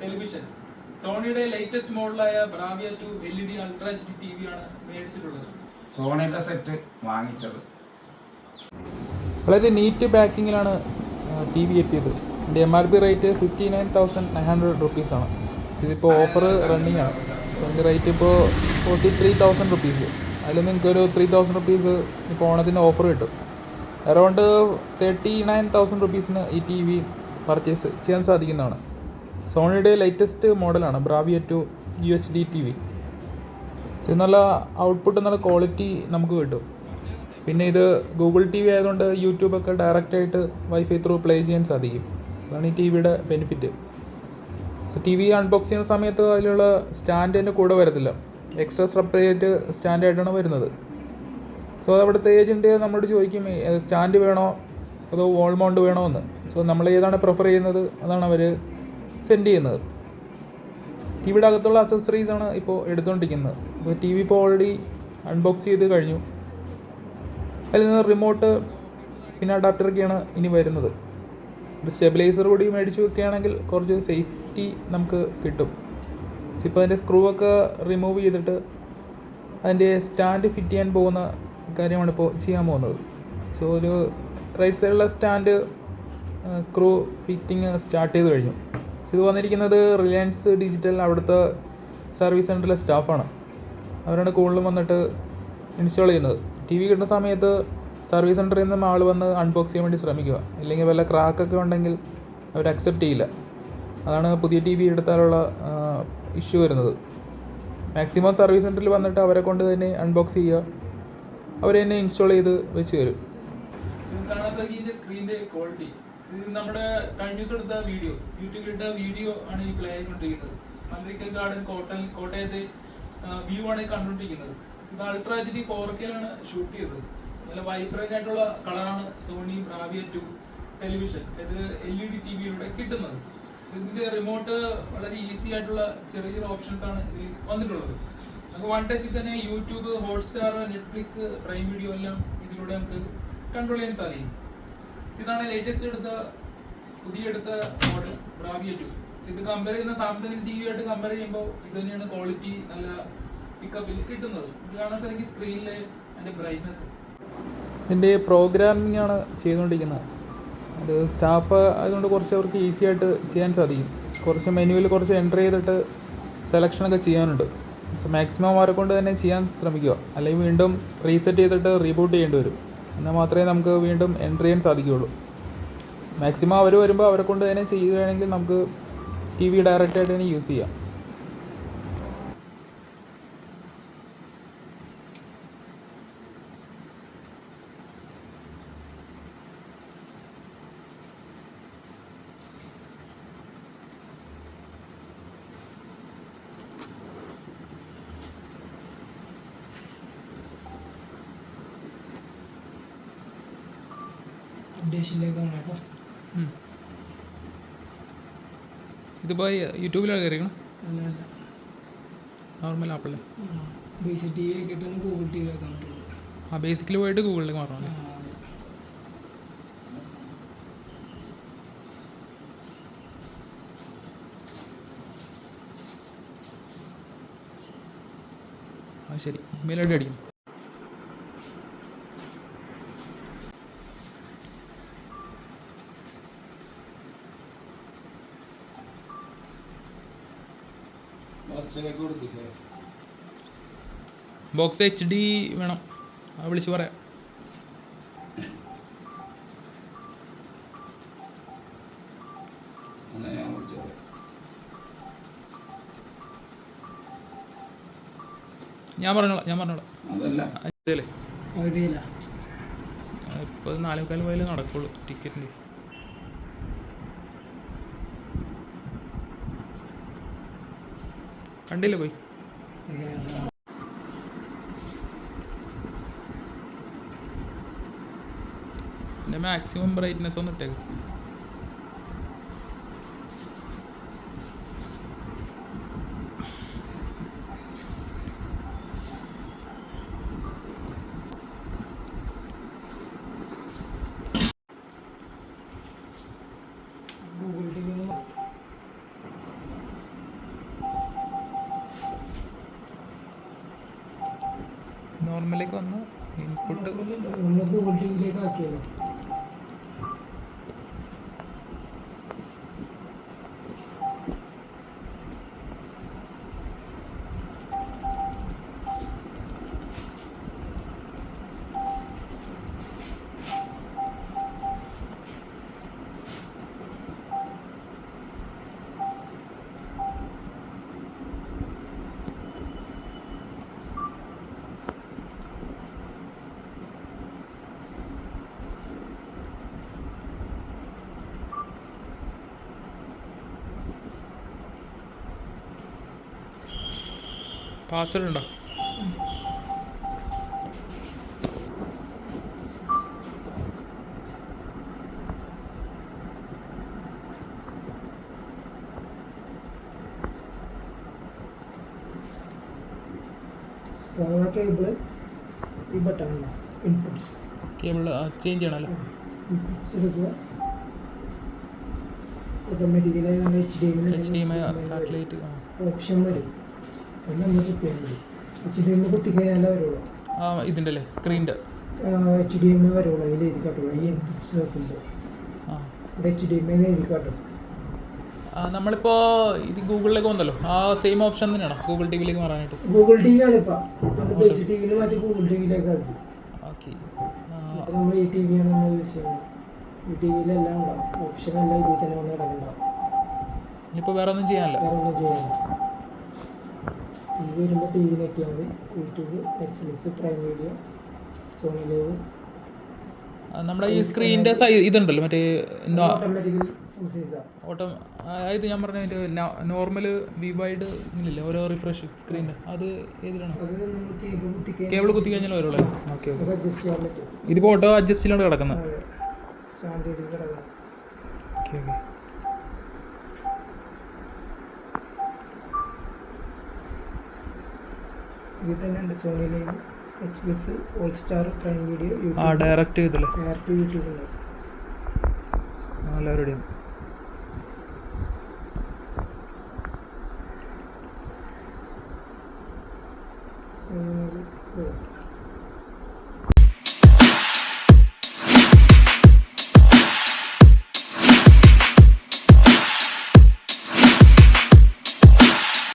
Television. സോണിയുടെ latest മോഡലായ Bravia 2 LED ultra HD TV ആണ് മേടിച്ചിട്ടുള്ളത്. സോണിയുടെ സെറ്റ് വാങ്ങിച്ചത്. വളരെ നീറ്റ് പാക്കിങ്ങിലാണ് TV എത്തിയത്. ഇതിൻ്റെ MRP റേറ്റ് 59,900 റുപ്പീസാണ്. ഇതിപ്പോൾ ഓഫർ റണ്ണിങ് ആണ്. സോ ഇതിൻ്റെ റേറ്റ് ഇപ്പോൾ 43,000 റുപ്പീസ്. അതിൽ നിങ്ങൾക്കൊരു 3,000 റുപ്പീസ് ഇപ്പോൾ ഓണത്തിന് ഓഫർ കിട്ടും. അറൗണ്ട് 39,000 റുപ്പീസിന് ഈ TV പർച്ചേസ് ചെയ്യാൻ സാധിക്കുന്നതാണ്. സോണിയുടെ ലേറ്റസ്റ്റ് മോഡലാണ് ബ്രാവിയ 2 UHD TV. ഇത് നല്ല ഔട്ട്പുട്ട്, നല്ല ക്വാളിറ്റി നമുക്ക് കിട്ടും. പിന്നെ ഇത് ഗൂഗിൾ TV ആയതുകൊണ്ട് യൂട്യൂബൊക്കെ ഡയറക്റ്റായിട്ട് വൈഫൈ ത്രൂ പ്ലേ ചെയ്യാൻ സാധിക്കും. അതാണ് ഈ TVയുടെ ബെനിഫിറ്റ്. സോ TV അൺബോക്സ് ചെയ്യുന്ന സമയത്ത് അതിലുള്ള സ്റ്റാൻഡ് എൻ്റെ കൂടെ വരത്തില്ല, എക്സ്ട്രാ സെപ്പറേറ്റ് സ്റ്റാൻഡായിട്ടാണ് വരുന്നത്. സോ അവിടുത്തെ ഏജൻറ്റ് നമ്മളോട് ചോദിക്കും സ്റ്റാൻഡ് വേണോ അതോ വാൾ മൗണ്ട് വേണോ എന്ന്. സോ നമ്മൾ ഏതാണ് പ്രിഫർ ചെയ്യുന്നത് അതാണ് അവർ സെൻഡ് ചെയ്യുന്നത്. TVയുടെ അകത്തുള്ള അക്സസറീസാണ് ഇപ്പോൾ എടുത്തുകൊണ്ടിരിക്കുന്നത്. സോ TV ഇപ്പോൾ ഓൾറെഡി അൺബോക്സ് ചെയ്ത് കഴിഞ്ഞു. അതിൽ നിന്ന് റിമോട്ട് പിന്നെ അഡാപ്റ്ററൊക്കെയാണ് ഇനി വരുന്നത്. ഒരു സ്റ്റെബിലൈസർ കൂടി മേടിച്ച് വെക്കുകയാണെങ്കിൽ കുറച്ച് സേഫ്റ്റി നമുക്ക് കിട്ടും. സോ ഇപ്പോൾ അതിൻ്റെ സ്ക്രൂ ഒക്കെ റിമൂവ് ചെയ്തിട്ട് അതിൻ്റെ സ്റ്റാൻഡ് ഫിറ്റ് ചെയ്യാൻ പോകുന്ന കാര്യമാണ് ഇപ്പോൾ ചെയ്യാൻ പോകുന്നത്. സോ ഒരു റൈറ്റ് സൈഡിലുള്ള സ്റ്റാൻഡ് സ്ക്രൂ ഫിറ്റിങ് സ്റ്റാർട്ട് ചെയ്ത് കഴിഞ്ഞു. സോ ഇത് വന്നിരിക്കുന്നത് റിലയൻസ് ഡിജിറ്റൽ അവിടുത്തെ സർവീസ് സെൻറ്ററിലെ സ്റ്റാഫാണ്. അവരാണ് കൂടുതലും വന്നിട്ട് ഇൻസ്റ്റാൾ ചെയ്യുന്നത്. TV കിട്ടുന്ന സമയത്ത് സർവീസ് സെൻറ്ററിൽ നിന്നും ആൾ വന്ന് അൺബോക്സ് ചെയ്യാൻ വേണ്ടി ശ്രമിക്കുക. ഇല്ലെങ്കിൽ വല്ല ക്രാക്കൊക്കെ ഉണ്ടെങ്കിൽ അവർ അക്സെപ്റ്റ് ചെയ്യില്ല. അതാണ് പുതിയ TV എടുത്താലുള്ള ഇഷ്യൂ വരുന്നത്. മാക്സിമം സർവീസ് സെൻറ്ററിൽ വന്നിട്ട് അവരെ കൊണ്ട് തന്നെ അൺബോക്സ് ചെയ്യുക, അവർ തന്നെ ഇൻസ്റ്റാൾ ചെയ്ത് വെച്ച് തരും. കാണാൻ സാധിക്കും സ്ക്രീനിൻ്റെ ക്വാളിറ്റി. ഇത് നമ്മുടെ കഴിഞ്ഞ ദിവസം എടുത്ത വീഡിയോ, യൂട്യൂബിലിട്ട വീഡിയോ ആണ് ഈ പ്ലേ ആയിക്കൊണ്ടിരിക്കുന്നത്. അമേരിക്കൻ ഗാർഡൻ കോട്ടയത്തെ വ്യൂ ആണ് കണ്ടുകൊണ്ടിരിക്കുന്നത്. ഇത് അൾട്രാ HD 4K ഷൂട്ട് ചെയ്തത്. നല്ല വൈബ്രന്റ് ആയിട്ടുള്ള കളറാണ് സോണി ബ്രാവിയ 2 ടെലിവിഷൻ ഇത് LED TVയിലൂടെ കിട്ടുന്നത്. ഇതിന്റെ റിമോട്ട് വളരെ ഈസി ആയിട്ടുള്ള ചെറിയ ഓപ്ഷൻസ് ആണ് ഇതിൽ വന്നിട്ടുള്ളത്. നമുക്ക് വൺ ടച്ചിൽ തന്നെ YouTube, Hotstar, Netflix, Prime video എല്ലാം ഇതിലൂടെ നമുക്ക് കൺട്രോൾ ചെയ്യാൻ സാധിക്കും. ഇതാണ് ലേറ്റസ്റ്റ് പുതിയ എടുത്ത മോഡൽ ബ്രാവിയ 2. ഇത് കമ്പയർ ചെയ്യുന്ന സാംസങ്ങിന്റെ TV ആയിട്ട് കമ്പയർ ചെയ്യുമ്പോൾ ഇത് തന്നെയാണ് ക്വാളിറ്റി നല്ല പിക്കപ്പിൽ കിട്ടുന്നത്. ഇത് കാണാൻ സാധിക്കും സ്ക്രീനിലെ അതിൻ്റെ ബ്രൈറ്റ്നസ്. ഇതിൻ്റെ പ്രോഗ്രാമിംഗ് ആണ് ചെയ്തുകൊണ്ടിരിക്കുന്നത്. അത് സ്റ്റാഫ് ആയതുകൊണ്ട് കുറച്ച് അവർക്ക് ഈസി ആയിട്ട് ചെയ്യാൻ സാധിക്കും. കുറച്ച് മെനുവിൽ കുറച്ച് എൻ്റർ ചെയ്തിട്ട് സെലക്ഷനൊക്കെ ചെയ്യാനുണ്ട്. സോ മാക്സിമം അവരെ കൊണ്ട് തന്നെ ചെയ്യാൻ ശ്രമിക്കുക. അല്ലെങ്കിൽ വീണ്ടും റീസെറ്റ് ചെയ്തിട്ട് റീബൂട്ട് ചെയ്യേണ്ടി വരും. എന്നാൽ മാത്രമേ നമുക്ക് വീണ്ടും എൻ്റർ ചെയ്യാൻ സാധിക്കുകയുള്ളൂ. മാക്സിമം അവർ വരുമ്പോൾ അവരെ കൊണ്ട് തന്നെ ചെയ്യുകയാണെങ്കിൽ നമുക്ക് TV ഡയറക്റ്റായിട്ട് തന്നെ യൂസ് ചെയ്യാം. ഇതിപ്പോൾ യൂട്യൂബിലാണ് കയറിക്കണം, നോർമൽ ആപ്പിളല്ലേ? ബേസിക് TV കിട്ടുന്ന ഗൂഗിൾ TV അക്കൗണ്ട്. ബേസിക്കലി പോയിട്ട് ഗൂഗിളിലേക്ക് മാറണം. ശരി, ഇമെയിൽ ഐ ഡി അടിക്കണം. ബോക്സ് HD വേണം, വിളിച്ച് പറയാം. ഞാൻ പറഞ്ഞോളാം. അതല്ലേ ഇപ്പോൾ 4:15 പോയാലേ നടക്കുള്ളൂ ടിക്കറ്റിൻ്റെ. കണ്ടില്ലേ പോയി? എൻ്റെ മാക്സിമം ബ്രൈറ്റ്നെസ് ഒന്ന് ഇട്ടേക്ക്. ഗൂഗിൾ TV നോർമലിലേക്ക് വന്ന് ഇൻപുട്ട് നമ്മൾ ഗൂഗിൾ ടി വിയിലേക്ക് ആക്കിയല്ലോ. പാസ്വേഡ് ഉണ്ടോ? കേബിള് ഈ ബട്ടൺ ഇൻപുട്സ് കേബിൾ ചേഞ്ച് ചെയ്യണമല്ലോ. ഇൻപുട്സ് എടുക്കുക. ഓട്ടോമാറ്റിക്കലായി നമ്മൾ HDMI സാറ്റലൈറ്റ് ഓപ്ഷൻ വരും. അത് നമ്മൾ കുത്തിയാൽ മതി. HDMI കുത്തിക്കഴിഞ്ഞാലേ വരുള്ളൂ. ഇതിൻ്റെ അല്ലേ സ്ക്രീനിൻ്റെ HDMI വരുള്ളൂ. അതിൽ എഴുതി കാട്ടുള്ളൂ. ഈ ഇൻപുട്സ് വെക്കുമ്പോൾ ഇവിടെ HDMI എഴുതി കാട്ടും. നമ്മളിപ്പോൾ ഇത് ഗൂഗിളിലേക്ക് വന്നല്ലോ, ആ സെയിം ഓപ്ഷൻ തന്നെയാണോ ഗൂഗിൾ ടി വിയിലേക്ക് മാറാനായിട്ട്? ഗൂഗിൾ ടി വി ആണ് ഇപ്പം. ബേസിക് ടി വിയിൽ മാറ്റി ഗൂഗിൾ ടി വിയിലേക്ക് ആക്കി. ഓക്കെ. ഇപ്പം നമ്മൾ ഈ ടി വിയാണ് നമ്മൾ യൂസ് ചെയ്യുന്നത്. ഈ ടി വിയിലെല്ലാം ഉണ്ടാവും. ഓപ്ഷൻ എല്ലാം ഇതിൽ തന്നെ വന്ന് കിടക്കുന്നുണ്ടാവും. ഇനിയിപ്പോൾ വേറെ ഒന്നും ചെയ്യാനല്ല. വേറെ ഒന്നും ചെയ്യാനില്ല. ടി വി വരുമ്പോൾ ടി വി നോക്കിയാൽ മതി. YouTube, Netflix, Prime Video, Sony Liv. നമ്മുടെ ഈ സ്ക്രീനിൻ്റെ സൈസ് ഇതുണ്ടല്ലോ മറ്റേ ഓട്ടോമാറ്റിക്കലി ഫുൾ സൈസാണ്. അതായത് ഞാൻ പറഞ്ഞ അതിൻ്റെ നോർമൽ വിവൈഡ് ഇല്ല ഓരോ റിഫ്രഷ് സ്ക്രീനിൻ്റെ അത് ഏതിലാണ്? അത് നമ്മൾ കേബിൾ കുത്തി കഴിഞ്ഞാൽ വരുള്ളൂ. Okay okay. അഡ്ജസ്റ്റ് ചെയ്യാൻ പറ്റും. ഇതിപ്പോൾ ഓട്ടോ അഡ്ജസ്റ്റ് ചെയ്യാണ്ട് കിടക്കുന്നത്. സ്റ്റാൻഡേർഡിൽ കിടക്കണം. Okay okay. ഇതിൽ തന്നെ ഉണ്ട് Sony Liv, Netflix, all star, Prime Video, direct ചെയ്തല്ലേ? ഡയറക്റ്റ് യൂട്യൂബ് ഉണ്ട്. എല്ലാവരുടെയും